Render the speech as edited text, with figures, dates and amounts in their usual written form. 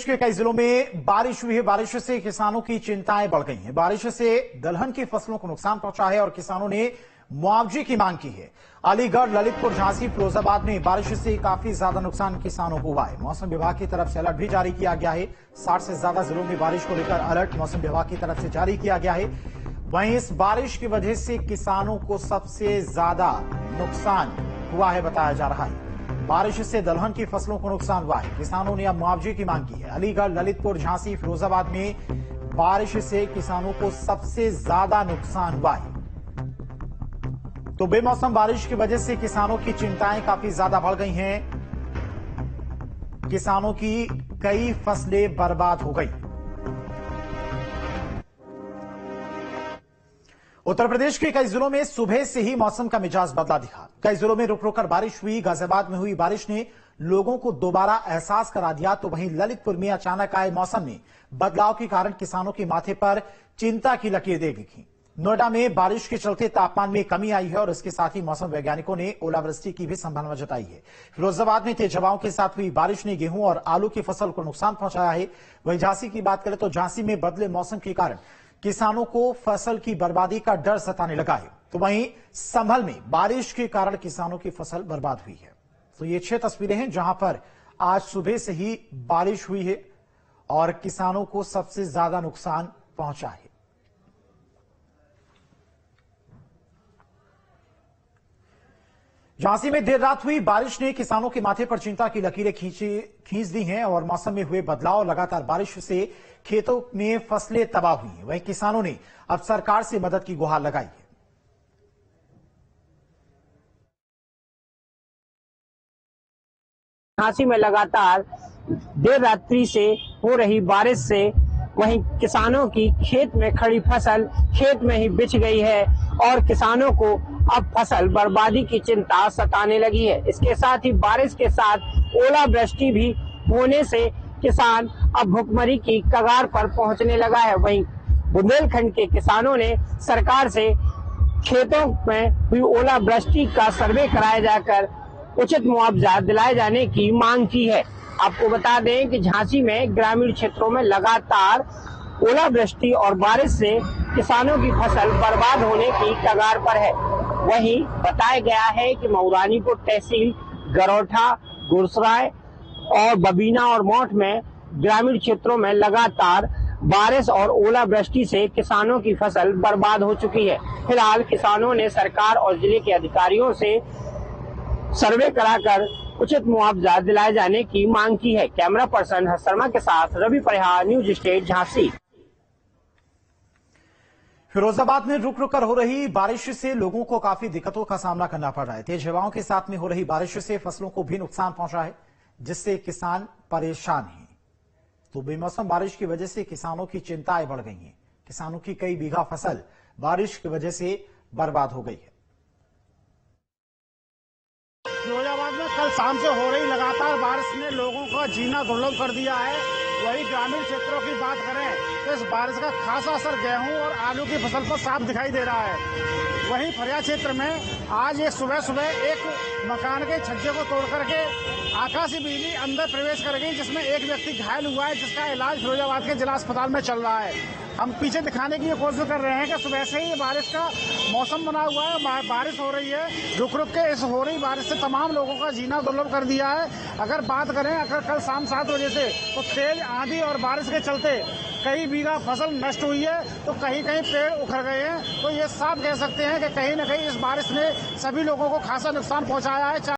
के कई जिलों में बारिश हुई है। बारिश से किसानों की चिंताएं बढ़ गई हैं। बारिश से दलहन की फसलों को नुकसान पहुंचा है और किसानों ने मुआवजे की मांग की है। अलीगढ़, ललितपुर, झांसी, फिरोजाबाद में बारिश से काफी ज्यादा नुकसान किसानों को हुआ है। मौसम विभाग की तरफ से अलर्ट भी जारी किया गया है। 60 से ज्यादा जिलों में बारिश को लेकर अलर्ट मौसम विभाग की तरफ से जारी किया गया है। वहीं इस बारिश की वजह से किसानों को सबसे ज्यादा नुकसान हुआ है बताया जा रहा है। बारिश से दलहन की फसलों को नुकसान हुआ है। किसानों ने अब मुआवजे की मांग की है। अलीगढ़, ललितपुर, झांसी, फिरोजाबाद में बारिश से किसानों को सबसे ज्यादा नुकसान हुआ है। तो बेमौसम बारिश की वजह से किसानों की चिंताएं काफी ज्यादा बढ़ गई हैं। किसानों की कई फसलें बर्बाद हो गई। उत्तर प्रदेश के कई जिलों में सुबह से ही मौसम का मिजाज बदला दिखा। कई जिलों में रुक रुक कर बारिश हुई। गाजियाबाद में हुई बारिश ने लोगों को दोबारा एहसास करा दिया। तो वहीं ललितपुर में अचानक आए मौसम में बदलाव के कारण किसानों के माथे पर चिंता की लकीर देख दिखी। नोएडा में बारिश के चलते तापमान में कमी आई है और इसके साथ ही मौसम वैज्ञानिकों ने ओलावृष्टि की भी संभावना जताई है। फिरोजाबाद में तेज हवाओं के साथ हुई बारिश ने गेहूं और आलू की फसल को नुकसान पहुंचाया है। वहीं झांसी की बात करें तो झांसी में बदले मौसम के कारण किसानों को फसल की बर्बादी का डर सताने लगा है। तो वहीं संभल में बारिश के कारण किसानों की फसल बर्बाद हुई है। तो ये 6 तस्वीरें हैं जहां पर आज सुबह से ही बारिश हुई है और किसानों को सबसे ज्यादा नुकसान पहुंचा है। झांसी में देर रात हुई बारिश ने किसानों के माथे पर चिंता की लकीरें खींच दी हैं और मौसम में हुए बदलाव, लगातार बारिश से खेतों में फसलें तबाह हुई हैं। वहीं किसानों ने अब सरकार से मदद की गुहार लगाई है। झांसी में लगातार देर रात्रि से हो रही बारिश से वहीं किसानों की खेत में खड़ी फसल खेत में ही बिछ गई है और किसानों को अब फसल बर्बादी की चिंता सताने लगी है। इसके साथ ही बारिश के साथ ओलावृष्टि भी होने से किसान अब भुखमरी की कगार पर पहुंचने लगा है। वहीं बुंदेलखंड के किसानों ने सरकार से खेतों में हुई ओलावृष्टि का सर्वे कराया जाकर उचित मुआवजा दिलाए जाने की मांग की है। आपको बता दें कि झांसी में ग्रामीण क्षेत्रों में लगातार ओलावृष्टि और बारिश से किसानों की फसल बर्बाद होने की कगार पर है। वहीं बताया गया है कि मऊरानीपुर तहसील, गरौठा, गुरसराय और बबीना और मौठ में ग्रामीण क्षेत्रों में लगातार बारिश और ओलावृष्टि से किसानों की फसल बर्बाद हो चुकी है। फिलहाल किसानों ने सरकार और जिले के अधिकारियों से सर्वे कराकर उचित मुआवजा दिलाए जाने की मांग की है। कैमरा पर्सन हर्ष शर्मा के साथ रवि परिहार, न्यूज स्टेट, झांसी। फिरोजाबाद में रुक रुक कर हो रही बारिश से लोगों को काफी दिक्कतों का सामना करना पड़ रहा है। तेज हवाओं के साथ में हो रही बारिश से फसलों को भी नुकसान पहुंचा है, जिससे किसान परेशान हैं। तो बेमौसम बारिश की वजह से किसानों की चिंताएं बढ़ गई हैं। किसानों की कई बीघा फसल बारिश की वजह से बर्बाद हो गई है। फिरोजाबाद में कल शाम से हो रही लगातार बारिश ने लोगों का जीना दुर्लभ कर दिया है। वही ग्रामीण क्षेत्रों की बात करें तो इस बारिश का खासा असर गेहूं और आलू की फसल पर साफ दिखाई दे रहा है। वहीं फरिया क्षेत्र में आज एक सुबह सुबह एक मकान के छज्जे को तोड़ करके आकाशीय बिजली अंदर प्रवेश कर गई, जिसमें एक व्यक्ति घायल हुआ है, जिसका इलाज फिरोजाबाद के जिला अस्पताल में चल रहा है। हम पीछे दिखाने की कोशिश कर रहे हैं कि सुबह से ही बारिश का मौसम बना हुआ है, बारिश हो रही है। रुक रुक के इस हो रही बारिश से तमाम लोगों का जीना दुर्लभ कर दिया है। अगर बात करें कल शाम 7 बजे से तो तेज आंधी और बारिश के चलते कई बीघा फसल नष्ट हुई है, तो कहीं कहीं पेड़ उखड़ गए हैं। तो ये साफ कह सकते हैं कि कहीं न कहीं इस बारिश ने सभी लोगों को खासा नुकसान पहुंचाया है।